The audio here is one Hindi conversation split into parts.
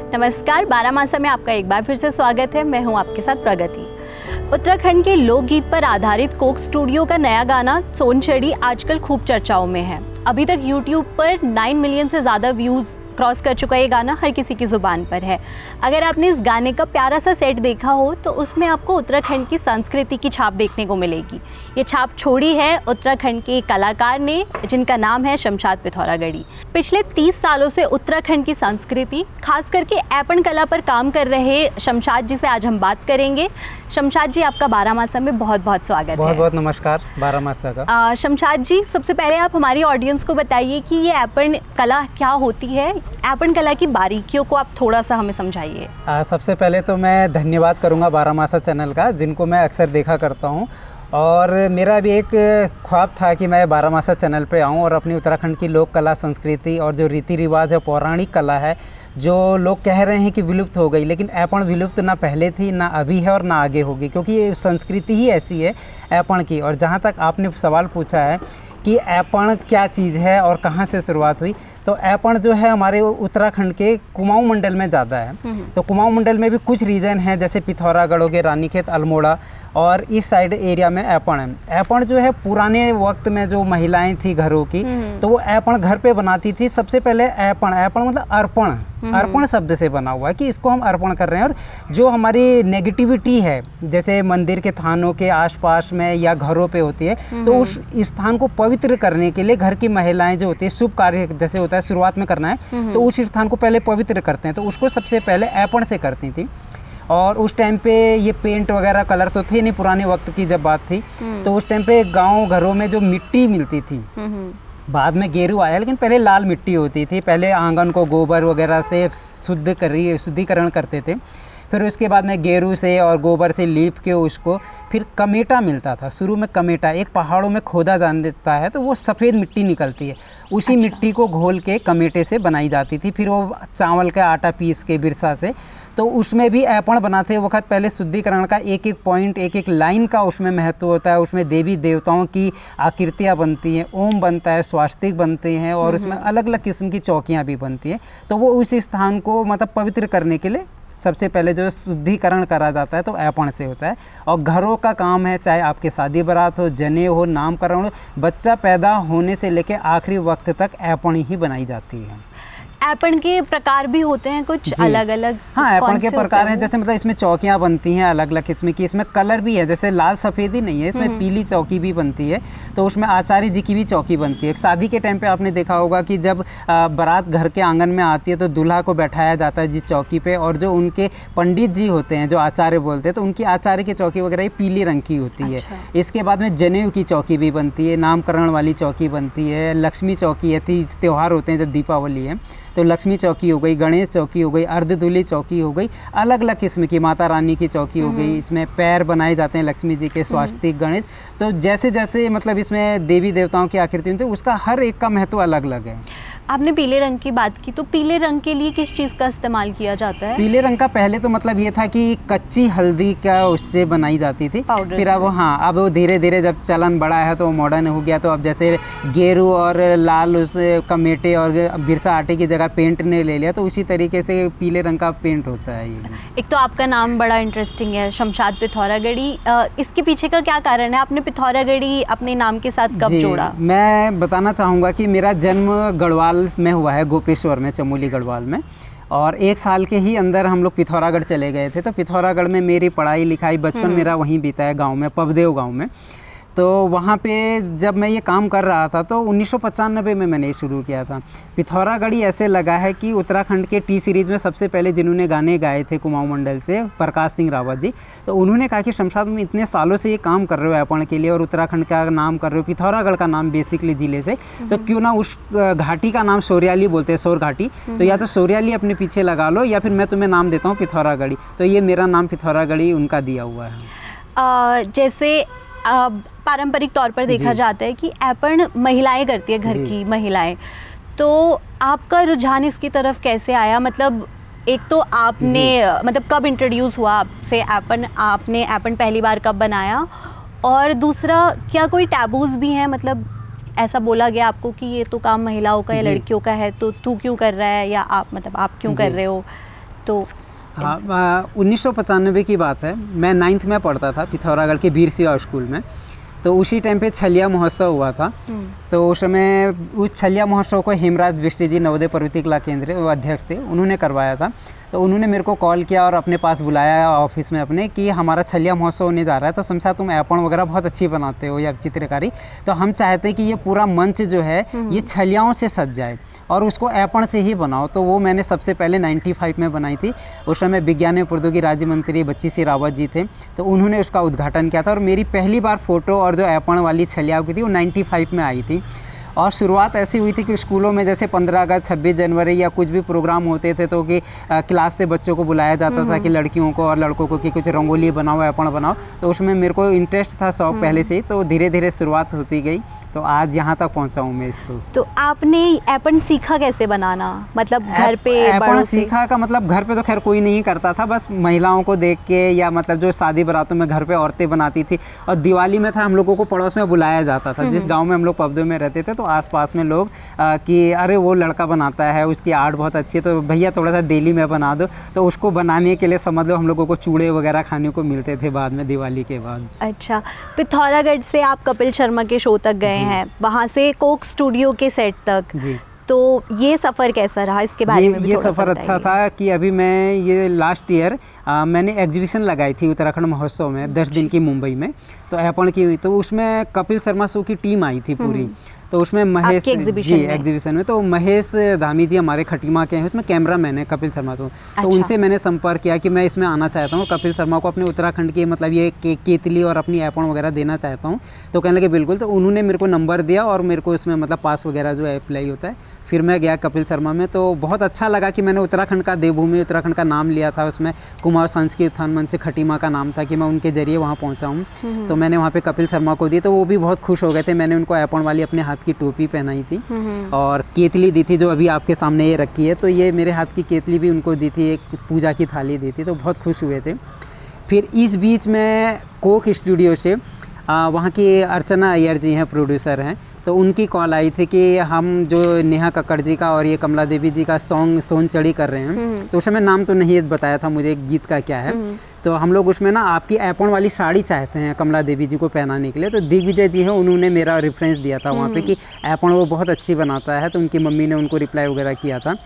नमस्कार, बारामासा में आपका एक बार फिर से स्वागत है। मैं हूं आपके साथ प्रगति। उत्तराखंड के लोकगीत पर आधारित कोक स्टूडियो का नया गाना सोनचढ़ी आजकल खूब चर्चाओं में है। अभी तक YouTube पर 9 मिलियन से ज़्यादा व्यूज़ क्रॉस कर चुका ये गाना हर किसी की ज़ुबान पर है। अगर आपने इस गाने का प्यारा सा सेट देखा हो तो उसमें आपको उत्तराखंड की संस्कृति की छाप देखने को मिलेगी। ये छाप छोड़ी है उत्तराखंड के कलाकार ने, जिनका नाम है शमशाद पिथौरागढ़ी। पिछले 30 सालों से उत्तराखंड की संस्कृति, खास करके ऐपण कला पर काम कर रहे शमशाद जी से आज हम बात करेंगे। शमशाद जी, आपका बारामासा में बहुत बहुत स्वागत है। बहुत बहुत नमस्कार बारामासा का। शमशाद जी, सबसे पहले आप हमारी ऑडियंस को बताइए कि ये ऐपण कला क्या होती है। ऐपण कला की बारीकियों को आप थोड़ा सा हमें समझाइए। सबसे पहले तो मैं धन्यवाद करूंगा बारामासा चैनल का, जिनको मैं अक्सर देखा करता हूं। और मेरा भी एक ख्वाब था कि मैं बारामासा चैनल पे आऊं और अपनी उत्तराखंड की लोक कला, संस्कृति और जो रीति रिवाज है, पौराणिक कला है, जो लोग कह रहे हैं कि विलुप्त हो गई, लेकिन ऐपण विलुप्त ना पहले थी, ना अभी है और ना आगे होगी, क्योंकि ये संस्कृति ही ऐसी है ऐपण की। और जहाँ तक आपने सवाल पूछा है कि ऐपण क्या चीज़ है और कहाँ से शुरुआत हुई, तो ऐपण जो है हमारे उत्तराखंड के कुमाऊं मंडल में ज़्यादा है। तो कुमाऊं मंडल में भी कुछ रीजन है, जैसे पिथौरागढ़ हो गए, रानीखेत, अल्मोड़ा, और इस साइड एरिया में ऐपण है। ऐपण जो है पुराने वक्त में जो महिलाएं थी घरों की, तो वो ऐपण घर पे बनाती थी। सबसे पहले ऐपण मतलब अर्पण, अर्पण शब्द से बना हुआ है कि इसको हम अर्पण कर रहे हैं। और जो हमारी नेगेटिविटी है, जैसे मंदिर के थानों के आसपास में या घरों पे होती है, तो उस स्थान को पवित्र करने के लिए घर की महिलाएं जो होती है, शुभ कार्य जैसे होता है शुरुआत में करना है, तो उस स्थान को पहले पवित्र करते हैं, तो उसको सबसे पहले ऐपण से करती थी। और उस टाइम पे ये पेंट वगैरह कलर तो थे नहीं, पुराने वक्त की जब बात थी, तो उस टाइम पे गांव घरों में जो मिट्टी मिलती थी, बाद में गेरू आया, लेकिन पहले लाल मिट्टी होती थी। पहले आंगन को गोबर वगैरह से शुद्धिकरण करते थे, फिर उसके बाद में गेरू से और गोबर से लीप के उसको फिर कमेटा मिलता था। शुरू में कमेटा एक पहाड़ों में खोदा जान देता है, तो वो सफ़ेद मिट्टी निकलती है, उसी मिट्टी को घोल के कमेटे से बनाई जाती थी। फिर वो चावल का आटा पीस के बिरसा से, तो उसमें भी ऐपण बनाते वक्त पहले शुद्धिकरण का एक एक पॉइंट, एक एक लाइन का उसमें महत्व होता है। उसमें देवी देवताओं की आकृतियाँ बनती हैं, ओम बनता है, स्वास्तिक बनते हैं, और उसमें अलग अलग किस्म की चौकियाँ भी बनती हैं। तो वो उस स्थान को मतलब पवित्र करने के लिए सबसे पहले जो शुद्धिकरण करा जाता है, तो ऐपण से होता है। और घरों का काम है, चाहे आपके शादी बारात हो, जने हो, नामकरण हो, बच्चा पैदा होने से लेकर आखिरी वक्त तक ऐपण ही बनाई जाती है। ऐपण के प्रकार भी होते हैं कुछ अलग अलग? हाँ, ऐपण के प्रकार हैं, जैसे मतलब इसमें चौकियाँ बनती हैं अलग अलग किस्म की, इसमें कलर भी है, जैसे लाल सफ़ेद ही नहीं है, इसमें पीली चौकी भी बनती है। तो उसमें आचार्य जी की भी चौकी बनती है। शादी के टाइम पे आपने देखा होगा कि जब बारात घर के आंगन में आती है, तो दूल्हा को बैठाया जाता है जिस चौकी पे, और जो उनके पंडित जी होते हैं, जो आचार्य बोलते हैं, तो उनकी आचार्य की चौकी वगैरह पीली रंग की होती है। इसके बाद में जनेऊ की चौकी भी बनती है, नामकरण वाली चौकी बनती है, लक्ष्मी चौकी है, तीज त्यौहार होते हैं जब दीपावली है, तो लक्ष्मी चौकी हो गई, गणेश चौकी हो गई, अर्धधुली चौकी हो गई, अलग अलग किस्म की, माता रानी की चौकी हो गई। इसमें पैर बनाए जाते हैं लक्ष्मी जी के, स्वास्तिक, गणेश। तो जैसे जैसे मतलब इसमें देवी देवताओं की आकृति होती है, उसका हर एक का महत्व अलग अलग है। आपने पीले रंग की बात की, तो पीले रंग के लिए किस चीज़ का इस्तेमाल किया जाता है? पीले रंग का पहले तो मतलब ये था कि कच्ची हल्दी का उससे बनाई जाती थी, फिर अब अब वो धीरे धीरे जब चलन बढ़ा है तो मॉडर्न हो गया। तो अब जैसे गेरू और लाल उस कमेटे और बिरसा आटे की जगह पेंट ने ले लिया, तो उसी तरीके से पीले रंग का पेंट होता है ये। एक तो आपका नाम बड़ा इंटरेस्टिंग है, शमशाद पिथौरागढ़ी। इसके पीछे का क्या कारण है? आपने पिथौरागढ़ी अपने नाम के साथ कब जोड़ा? मैं बताना चाहूँगा कि मेरा जन्म गढ़वाल में हुआ है, गोपेश्वर में, चमोली गढ़वाल में। और 1 साल के ही अंदर हम लोग पिथौरागढ़ चले गए थे। तो पिथौरागढ़ में मेरी पढ़ाई लिखाई, बचपन मेरा वहीं बीता है, गांव में, पवदेव गांव में। तो वहाँ पे जब मैं ये काम कर रहा था, तो 1995 में मैंने शुरू किया था। पिथौरागढ़ी ऐसे लगा है कि उत्तराखंड के टी सीरीज़ में सबसे पहले जिन्होंने गाने गाए थे कुमाऊं मंडल से, प्रकाश सिंह रावत जी, तो उन्होंने कहा कि शमशाद में इतने सालों से ये काम कर रहे हो ऐपण के लिए, और उत्तराखंड का नाम कर रहे हो, पिथौरागढ़ का नाम बेसिकली ज़िले से, तो क्यों ना उस घाटी का नाम सौरियाली बोलते हैं, सौर घाटी, तो या तो सौरियाली अपने पीछे लगा लो, या फिर मैं तुम्हें नाम देता हूँ पिथौरागढ़ी। तो ये मेरा नाम पिथौरागढ़ी उनका दिया हुआ है। जैसे पारंपरिक तौर पर देखा जाता है कि ऐपण महिलाएं करती है, घर की महिलाएं, तो आपका रुझान इसकी तरफ कैसे आया? मतलब एक तो आपने मतलब कब इंट्रोड्यूस हुआ आपसे ऐपण, आपने ऐपण पहली बार कब बनाया, और दूसरा क्या कोई टैबूज भी हैं? मतलब ऐसा बोला गया आपको कि ये तो काम महिलाओं का या लड़कियों का है, तो तू क्यों कर रहा है, या आप मतलब आप क्यों कर रहे हो? तो हाँ 1995 की बात है। मैं 9th में पढ़ता था पिथौरागढ़ के वीर शिवा स्कूल में। तो उसी टाइम पे छलिया महोत्सव हुआ था। तो उस समय उस छलिया महोत्सव को हेमराज बिष्ट जी नवोदय प्रवृत्ति कला केंद्र वो अध्यक्ष थे, उन्होंने करवाया था। तो उन्होंने मेरे को कॉल किया और अपने पास बुलाया ऑफिस में अपने कि हमारा छलिया महोत्सव होने जा रहा है, तो समझा तुम ऐपण वगैरह बहुत अच्छी बनाते हो या चित्रकारी, तो हम चाहते हैं कि ये पूरा मंच जो है ये छलियाओं से सज जाए और उसको ऐपण से ही बनाओ। तो वो मैंने सबसे पहले 95 में बनाई थी। उस समय विज्ञान एवं प्रौद्योगिकी राज्य मंत्री बच्ची सिंह रावत जी थे, तो उन्होंने उसका उद्घाटन किया था। और मेरी पहली बार फ़ोटो और जो ऐपण वाली छलियाओं की थी वो 95 में आई थी। और शुरुआत ऐसी हुई थी कि स्कूलों में जैसे 15 अगस्त 26 जनवरी या कुछ भी प्रोग्राम होते थे तो कि क्लास से बच्चों को बुलाया जाता था कि लड़कियों को और लड़कों को कि कुछ रंगोली बनाओ, ऐपण बनाओ। तो उसमें मेरे को इंटरेस्ट था, शौक पहले से ही, तो धीरे धीरे शुरुआत होती गई। तो आज यहाँ तक पहुँचा हूँ मैं इसको। तो आपने ऐपण सीखा कैसे बनाना, मतलब घर पे ऐपण सीखा का मतलब घर पे तो खैर कोई नहीं करता था, बस महिलाओं को देख के या मतलब जो शादी बारातों में घर पे औरतें बनाती थी। और दिवाली में था हम लोगों को पड़ोस में बुलाया जाता था। जिस गांव में हम लोग पबदे में रहते थे तो आसपास में लोग कि अरे वो लड़का बनाता है, उसकी आर्ट बहुत अच्छी है, तो भैया थोड़ा सा डेली में बना दो। तो उसको बनाने के लिए समझ लो हम लोगों को चूड़े वगैरह खाने को मिलते थे बाद में, दिवाली के बाद। अच्छा, पिथौरागढ़ से आप कपिल शर्मा के शो तक गए हैं, वहाँ से कोक स्टूडियो के सेट तक जी। तो ये सफ़र कैसा रहा, इसके बारे में भी ये थोड़ा सा सफ़र अच्छा था कि अभी मैं ये लास्ट ईयर मैंने एग्जीबिशन लगाई थी उत्तराखंड महोत्सव में 10 दिन की मुंबई में, तो ऐपण की हुई। तो उसमें कपिल शर्मा शो की टीम आई थी पूरी। तो उसमें महेश जी एग्जीबिशन में, तो महेश धामी जी हमारे खटीमा के हैं, उसमें कैमरा मैन है कपिल शर्मा। तो उनसे मैंने संपर्क किया कि मैं इसमें आना चाहता हूँ, कपिल शर्मा को अपने उत्तराखंड की मतलब ये केतली और अपनी ऐपण वगैरह देना चाहता हूँ। तो कहने लगे बिल्कुल। तो उन्होंने मेरे को नंबर दिया और मेरे को इसमें मतलब पास वगैरह जो अप्लाई होता है। फिर मैं गया कपिल शर्मा में, तो बहुत अच्छा लगा कि मैंने उत्तराखंड का, देवभूमि उत्तराखंड का नाम लिया था। उसमें कुमार सांस्कृतिक उत्थान मंच खटीमा का नाम था कि मैं उनके जरिए वहाँ पहुँचा हूँ। तो मैंने वहाँ पे कपिल शर्मा को दी, तो वो भी बहुत खुश हो गए थे। मैंने उनको ऐपण वाली अपने हाथ की टोपी पहनाई थी और केतली दी थी जो अभी आपके सामने ये रखी है। तो ये मेरे हाथ की केतली भी उनको दी थी, एक पूजा की थाली दी थी, तो बहुत खुश हुए थे। फिर इस बीच में कोक स्टूडियो से वहाँ की अर्चना अय्यर जी हैं, प्रोड्यूसर हैं, तो उनकी कॉल आई थी कि हम जो नेहा कक्कड़ जी का और ये कमला देवी जी का सॉन्ग सोनचढ़ी कर रहे हैं। तो उस समय नाम तो नहीं बताया था मुझे गीत का क्या है। तो हम लोग उसमें ना आपकी ऐपण वाली साड़ी चाहते हैं कमला देवी जी को पहनाने के लिए। तो दिग्विजय जी हैं, उन्होंने मेरा रेफरेंस दिया था वहाँ पे कि ऐपण वो बहुत अच्छी बनाता है। तो उनकी मम्मी ने उनको रिप्लाई वगैरह किया था।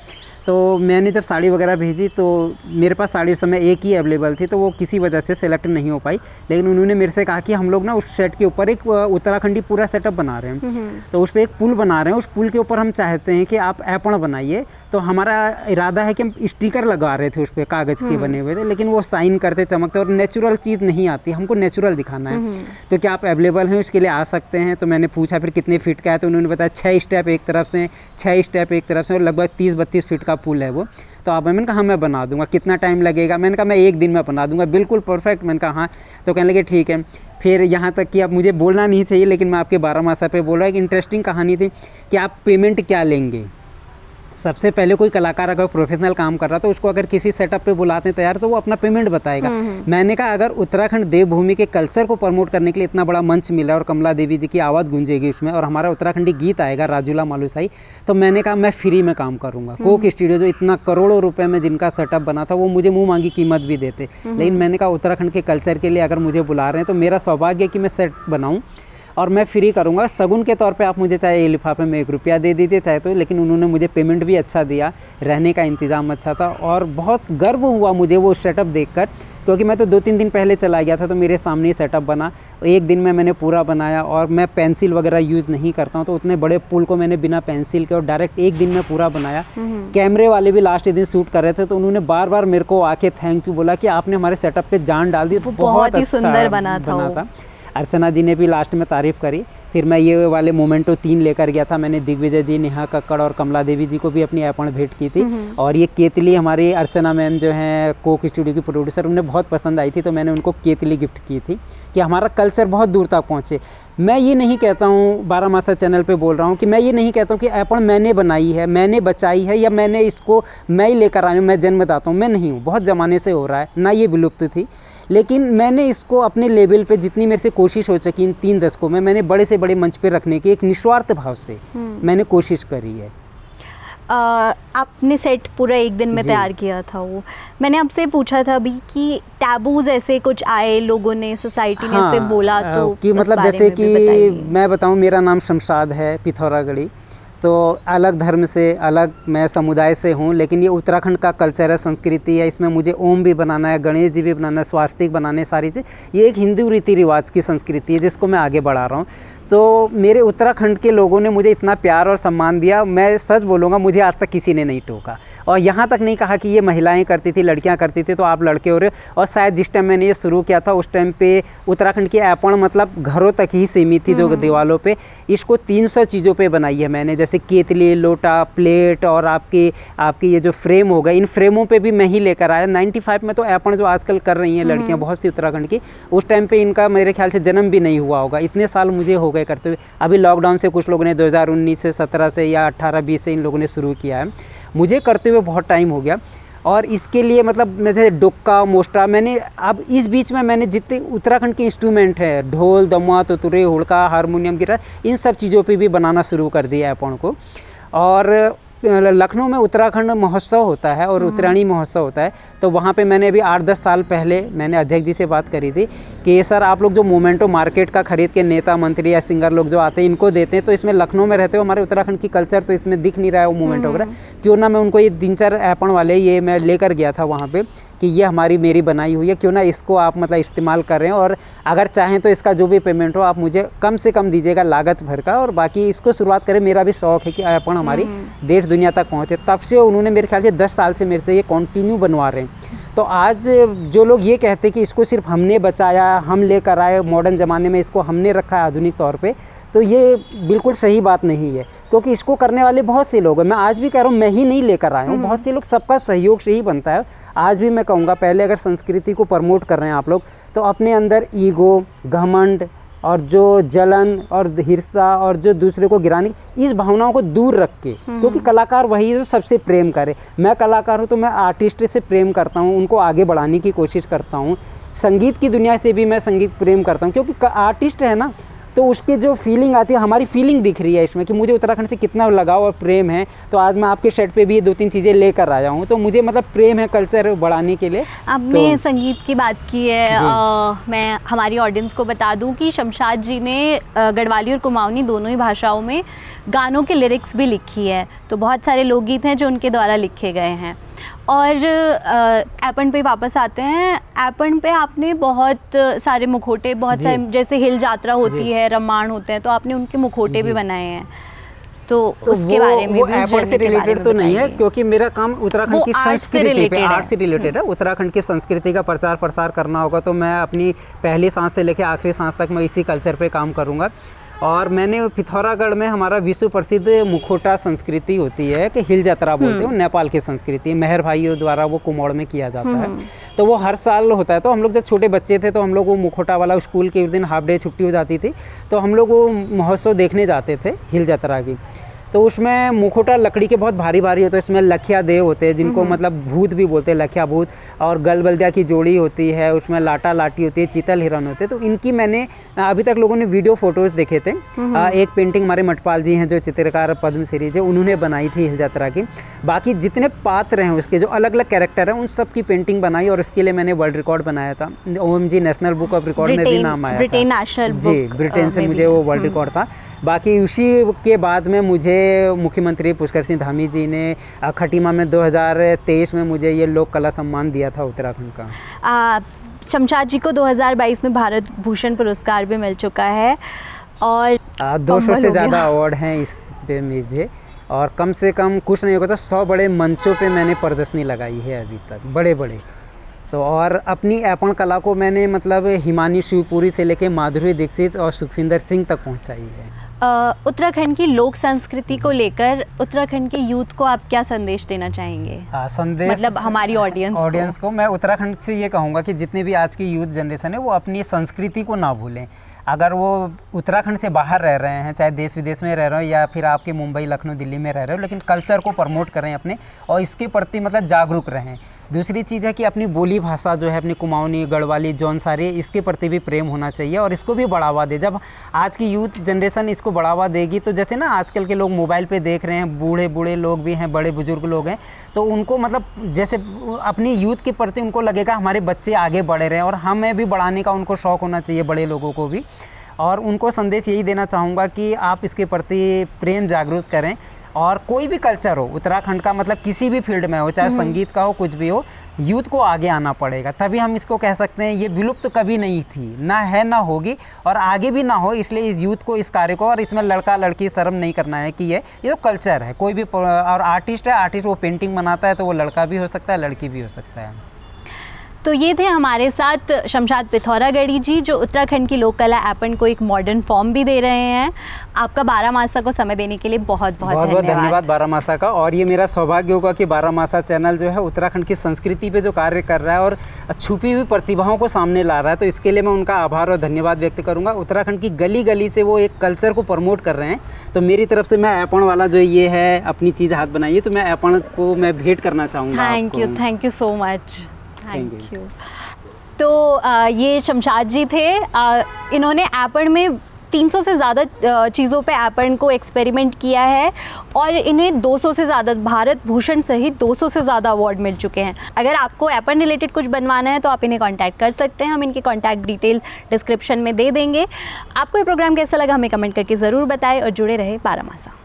तो मैंने जब साड़ी वगैरह भेजी तो मेरे पास साड़ी उस समय एक ही अवेलेबल थी, तो वो किसी वजह से सेलेक्ट नहीं हो पाई। लेकिन उन्होंने मेरे से कहा कि हम लोग ना उस सेट के ऊपर एक उत्तराखंडी पूरा सेटअप बना रहे हैं, तो उस पर एक पुल बना रहे हैं, उस पुल के ऊपर हम चाहते हैं कि आप ऐपण बनाइए। तो हमारा इरादा है कि हम स्टिकर लगा रहे थे उस पर, कागज़ के बने हुए थे, लेकिन वो साइन करते चमकते और नेचुरल चीज़ नहीं आती, हमको नेचुरल दिखाना है। तो क्या आप अवेलेबल हैं, उसके लिए आ सकते हैं? तो मैंने पूछा फिर कितने फीट का है, तो उन्होंने बताया 6 स्टेप एक तरफ से, 6 स्टेप एक तरफ से, और लगभग 30-32 फीट का पुल है वो। तो आप, मैंने कहा हाँ मैं बना दूंगा, कितना टाइम लगेगा? मैंने कहा मैं 1 दिन में बना दूंगा, बिल्कुल परफेक्ट। मैंने कहा हाँ। तो कहने लगे ठीक है। फिर यहाँ तक कि अब मुझे बोलना नहीं चाहिए, लेकिन मैं आपके 12 मासा पे बोल रहा हूँ। एक इंटरेस्टिंग कहानी थी कि आप पेमेंट क्या लेंगे। सबसे पहले कोई कलाकार अगर प्रोफेशनल काम कर रहा तो उसको अगर किसी सेटअप पे बुलाते हैं तैयार, तो वो अपना पेमेंट बताएगा। मैंने कहा अगर उत्तराखंड देवभूमि के कल्चर को प्रमोट करने के लिए इतना बड़ा मंच मिला और कमला देवी जी की आवाज़ गूंजेगी उसमें और हमारा उत्तराखंडी गीत आएगा राजूला मालूसाई, तो मैंने कहा मैं फ्री में काम करूँगा। कोक स्टूडियो जो इतना करोड़ों रुपये में जिनका सेटअप बना था, वो मुझे मुँह मांगी कीमत भी देते, लेकिन मैंने कहा उत्तराखंड के कल्चर के लिए अगर मुझे बुला रहे हैं तो मेरा सौभाग्य है कि मैं सेट बनाऊँ और मैं फ्री करूँगा। सगुन के तौर पे आप मुझे चाहे ये लिफाफे में 1 रुपया दे दीजिए चाहे तो, लेकिन उन्होंने मुझे पेमेंट भी अच्छा दिया, रहने का इंतज़ाम अच्छा था और बहुत गर्व हुआ मुझे वो सेटअप देखकर, क्योंकि मैं तो 2-3 दिन पहले चला गया था, तो मेरे सामने ही सेटअप बना। 1 दिन में मैंने पूरा बनाया और मैं पेंसिल वगैरह यूज़ नहीं करता हूँ, तो उतने बड़े पुल को मैंने बिना पेंसिल के और डायरेक्ट 1 दिन में पूरा बनाया। कैमरे वाले भी लास्ट दिन शूट कर रहे थे, तो उन्होंने बार बार मेरे को आके थैंक यू बोला कि आपने हमारे सेटअप पे जान डाल दी। बहुत ही सुंदर बना था। अर्चना जी ने भी लास्ट में तारीफ़ करी। फिर मैं ये वाले मोमेंटो 3 लेकर गया था। मैंने दिग्विजय जी, नेहा कक्कड़ और कमला देवी जी को भी अपनी ऐपण भेंट की थी। और ये केतली हमारी अर्चना मैम जो हैं कोक स्टूडियो की प्रोड्यूसर, उन्हें बहुत पसंद आई थी, तो मैंने उनको केतली गिफ्ट की थी कि हमारा कल्चर बहुत दूर तक पहुँचे। मैं ये नहीं कहता हूँ, 12 मासा चैनल पे बोल रहा हूँ कि मैं ये नहीं कहता हूँ कि ऐपण मैंने बनाई है, मैंने बचाई है, या मैंने इसको मैं ही लेकर आया हूँ, मैं जन्मदाता हूँ। मैं नहीं हूँ, बहुत ज़माने से हो रहा है ना, ये विलुप्त थी, लेकिन मैंने इसको अपने लेवल पे जितनी मेरे से कोशिश हो सकी इन 3 दशकों में, मैंने बड़े से बड़े मंच पे रखने की एक निस्वार्थ भाव से मैंने कोशिश करी है। आपने सेट पूरा एक दिन में जी। तैयार किया था वो। मैंने आपसे पूछा था अभी कि टैबूज ऐसे कुछ आए, लोगों ने, सोसाइटी ने ऐसे बोला, तो कि उस मतलब बारे जैसे में भी कि बताइए। मैं बताऊं, मेरा नाम शमशाद है पिथौरागढ़ी, तो अलग धर्म से, अलग मैं समुदाय से हूँ, लेकिन ये उत्तराखंड का कल्चर है, संस्कृति है। इसमें मुझे ओम भी बनाना है, गणेश जी भी बनाना है, स्वास्तिक बनाने, सारी चीज़। ये एक हिंदू रीति रिवाज की संस्कृति है जिसको मैं आगे बढ़ा रहा हूँ। तो मेरे उत्तराखंड के लोगों ने मुझे इतना प्यार और सम्मान दिया, मैं सच बोलूँगा, मुझे आज तक किसी ने नहीं टोका। और यहाँ तक नहीं कहा कि ये महिलाएं करती थी, लड़कियाँ करती थी तो आप लड़के हो रहे हो। और शायद जिस टाइम मैंने ये शुरू किया था उस टाइम पे उत्तराखंड की ऐपण मतलब घरों तक ही सीमित थी, जो दीवारों पे। इसको 300 चीज़ों पे बनाई है मैंने, जैसे केतली, लोटा, प्लेट और आपकी ये जो फ्रेम हो गए, इन फ्रेमों पे भी मैं ही लेकर आया। 95 में तो ऐपण जो आजकल कर रही हैं लड़कियाँ बहुत सी उत्तराखंड की, उस टाइम पे इनका मेरे ख्याल से जन्म भी नहीं हुआ होगा, इतने साल मुझे हो गए करते हुए। अभी लॉकडाउन से कुछ लोगों ने 2019 से, 17 से या 18-20 से इन लोगों ने शुरू किया है। मुझे करते हुए बहुत टाइम हो गया। और इसके लिए मतलब जैसे डुक्का, मोस्टा, मैंने अब इस बीच में मैंने जितने उत्तराखंड के इंस्ट्रूमेंट हैं, ढोल, दमा, तुतुरे, हुड़का, हारमोनियम, गिटार, इन सब चीज़ों पे भी बनाना शुरू कर दिया है अपन को। और लखनऊ में उत्तराखंड महोत्सव होता है और उत्तरायणी महोत्सव होता है, तो वहाँ पे मैंने अभी 8-10 साल पहले मैंने अध्यक्ष जी से बात करी थी कि सर आप लोग जो मोमेंटो मार्केट का खरीद के नेता, मंत्री या सिंगर लोग जो आते हैं इनको देते हैं, तो इसमें लखनऊ में रहते हो, हमारे उत्तराखंड की कल्चर तो इसमें दिख नहीं रहा है वो मोमेंटो वगैरह, क्यों ना मैं उनको ये 3-4 ऐपण वाले ये मैं लेकर गया था वहाँ पे कि ये मेरी बनाई हुई है, क्यों ना इसको आप मतलब इस्तेमाल कर रहे हैं, और अगर चाहें तो इसका जो भी पेमेंट हो आप मुझे कम से कम दीजिएगा लागत भर का, और बाकी इसको शुरुआत करें। मेरा भी शौक है कि ऐपण हमारी देश दुनिया तक पहुँचे। तब से उन्होंने मेरे ख्याल से 10 साल से मेरे से ये कंटिन्यू बनवा रहे हैं। तो आज जो लोग ये कहते हैं कि इसको सिर्फ हमने बचाया, हम लेकर आए, मॉडर्न ज़माने में इसको हमने रखा है आधुनिक तौर पे, तो ये बिल्कुल सही बात नहीं है, क्योंकि इसको करने वाले बहुत से लोग हैं। मैं आज भी कह रहा हूँ, मैं ही नहीं लेकर आया हूँ, बहुत से लोग, सबका सहयोग से ही बनता है। आज भी मैं कहूँगा, पहले अगर संस्कृति को प्रमोट कर रहे हैं आप लोग, तो अपने अंदर ईगो, घमंड और जो जलन और हिर्सा और जो दूसरे को गिराने, इस भावनाओं को दूर रख के, क्योंकि कलाकार वही है जो सबसे प्रेम करे। मैं कलाकार हूँ तो मैं आर्टिस्ट से प्रेम करता हूँ, उनको आगे बढ़ाने की कोशिश करता हूँ। संगीत की दुनिया से भी मैं संगीत प्रेम करता हूँ, क्योंकि आर्टिस्ट है ना, तो उसकी जो फीलिंग आती है, हमारी फीलिंग दिख रही है इसमें कि मुझे उत्तराखंड से कितना लगाव और प्रेम है। तो आज मैं आपके सेट पे भी 2-3 चीज़ें लेकर आया हूँ, तो मुझे मतलब प्रेम है कल्चर बढ़ाने के लिए। आपने तो संगीत की बात की है, मैं हमारी ऑडियंस को बता दूं कि शमशाद जी ने गढ़वाली और कुमाऊनी दोनों ही भाषाओं में गानों के लिरिक्स भी लिखी है, तो बहुत सारे लोकगीत हैं जो उनके द्वारा लिखे गए हैं। और ऐपण पे वापस आते हैं। ऐपण पे आपने बहुत सारे मुखौटे, बहुत सारे, जैसे हिल यात्रा होती है, रम्माण होते हैं, तो आपने उनके मुखौटे भी बनाए हैं, तो उसके बारे में वो भी, ऐपण से रिलेटेड तो नहीं है, क्योंकि मेरा काम उत्तराखंड की संस्कृति पे, आर्ट से रिलेटेड है। उत्तराखंड की संस्कृति का प्रचार प्रसार करना होगा, तो मैं अपनी पहली सांस से लेकर आखिरी सांस तक मैं इसी कल्चर पे काम करूँगा। और मैंने पिथौरागढ़ में हमारा विश्व प्रसिद्ध मुखौटा संस्कृति होती है कि हिल यात्रा बोलते हैं, नेपाल की संस्कृति, मेहर भाइयों द्वारा वो कुमाऊं में किया जाता है। तो वो हर साल होता है। तो हम लोग जब छोटे बच्चे थे तो हम लोग वो मुखौटा वाला, स्कूल के उस दिन हाफ डे छुट्टी हो जाती थी, तो हम लोग वो महोत्सव देखने जाते थे हिल यात्रा की। तो उसमें मुखौटा लकड़ी के बहुत भारी भारी होते हैं, इसमें लखिया देव होते हैं जिनको मतलब भूत भी बोलते हैं, लखिया भूत, और गल बल्दिया की जोड़ी होती है, उसमें लाटा लाटी होती है, चीतल हिरन होते हैं। तो इनकी मैंने अभी तक लोगों ने वीडियो फोटोज़ देखे थे। एक पेंटिंग हमारे मटपाल जी हैं जो चित्रकार पद्मश्री जो उन्होंने बनाई थी हिल यात्रा की। बाकी जितने पात्र हैं उसके, जो अलग अलग कैरेक्टर हैं, उन सब की पेंटिंग बनाई, और इसके लिए मैंने वर्ल्ड रिकॉर्ड बनाया था। OMG national book of record में भी नाम आया था, जी, ब्रिटेन से मुझे वो वर्ल्ड रिकॉर्ड था। बाकी उसी के बाद में मुझे मुख्यमंत्री पुष्कर सिंह धामी जी ने खटीमा में 2023 में मुझे ये लोक कला सम्मान दिया था उत्तराखंड का। शमशाद जी को 2022 में भारत भूषण पुरस्कार भी मिल चुका है, और 200 से ज़्यादा अवार्ड हैं इस पे मुझे, और कम से कम कुछ नहीं होगा तो 100 बड़े मंचों पे मैंने प्रदर्शनी लगाई है अभी तक, बड़े बड़े। तो और अपनी ऐपण कला को मैंने मतलब हिमानी शिवपुरी से लेके माधुरी दीक्षित और सुखविंदर सिंह तक पहुंचाई है। उत्तराखंड की लोक संस्कृति को लेकर उत्तराखंड के यूथ को आप क्या संदेश देना चाहेंगे? संदेश मतलब हमारी ऑडियंस को मैं उत्तराखंड से ये कहूँगा कि जितने भी आज की यूथ जनरेशन है वो अपनी संस्कृति को ना भूलें। अगर वो उत्तराखंड से बाहर रह रहे हैं, चाहे देश विदेश में रह रहे हो या फिर आपके मुंबई, लखनऊ, दिल्ली में रह रहे हो, लेकिन कल्चर को प्रमोट करें अपने, और इसके प्रति मतलब जागरूक रहें। दूसरी चीज़ है कि अपनी बोली भाषा जो है अपनी कुमाऊनी, गढ़वाली, जौनसारी, इसके प्रति भी प्रेम होना चाहिए और इसको भी बढ़ावा दे। जब आज की यूथ जनरेशन इसको बढ़ावा देगी तो जैसे ना आजकल के लोग मोबाइल पे देख रहे हैं, बूढ़े बूढ़े लोग भी हैं, बड़े बुजुर्ग लोग हैं, तो उनको मतलब जैसे अपनी यूथ के प्रति उनको लगेगा हमारे बच्चे आगे बढ़ रहे हैं और हमें भी बढ़ाने का उनको शौक़ होना चाहिए, बड़े लोगों को भी। और उनको संदेश यही देना चाहूँगा कि आप इसके प्रति प्रेम जागरूक करें और कोई भी कल्चर हो उत्तराखंड का, मतलब किसी भी फील्ड में हो, चाहे संगीत का हो, कुछ भी हो, यूथ को आगे आना पड़ेगा, तभी हम इसको कह सकते हैं ये विलुप्त कभी नहीं थी, ना है ना होगी और आगे भी ना हो। इसलिए इस यूथ को, इस कार्य को, और इसमें लड़का लड़की शर्म नहीं करना है कि ये तो कल्चर है। कोई भी और आर्टिस्ट है, आर्टिस्ट वो पेंटिंग बनाता है तो वो लड़का भी हो सकता है, लड़की भी हो सकता है। तो ये थे हमारे साथ शमशाद पिथौरागढ़ी जी, जो उत्तराखंड की लोक कला ऐपन को एक मॉडर्न फॉर्म भी दे रहे हैं। आपका बारामासा को समय देने के लिए बहुत बहुत धन्यवाद बारामासा का। और ये मेरा सौभाग्य होगा कि बारामासा चैनल जो है उत्तराखंड की संस्कृति पे जो कार्य कर रहा है और छुपी हुई प्रतिभाओं को सामने ला रहा है, तो इसके लिए मैं उनका आभार और धन्यवाद व्यक्त करूँगा। उत्तराखंड की गली गली से वो एक कल्चर को प्रमोट कर रहे हैं, तो मेरी तरफ से मैं ऐपन वाला जो ये है अपनी चीज़ हाथ बनाई है, तो मैं ऐपन को मैं भेंट करना चाहूँगा। Thank you so much, thank you. तो ये शमशाद जी थे, इन्होंने ऐपन में 300 से ज़्यादा चीज़ों पे ऐपन को एक्सपेरिमेंट किया है और इन्हें 200 से ज़्यादा भारत भूषण सहित 200 से ज़्यादा अवार्ड मिल चुके हैं। अगर आपको ऐपन रिलेटेड कुछ बनवाना है तो आप इन्हें कांटेक्ट कर सकते हैं, हम इनकी कांटेक्ट डिटेल डिस्क्रिप्शन में दे देंगे। आपको ये प्रोग्राम कैसा लगा हमें कमेंट करके ज़रूर बताएं और जुड़े रहे बारामासा।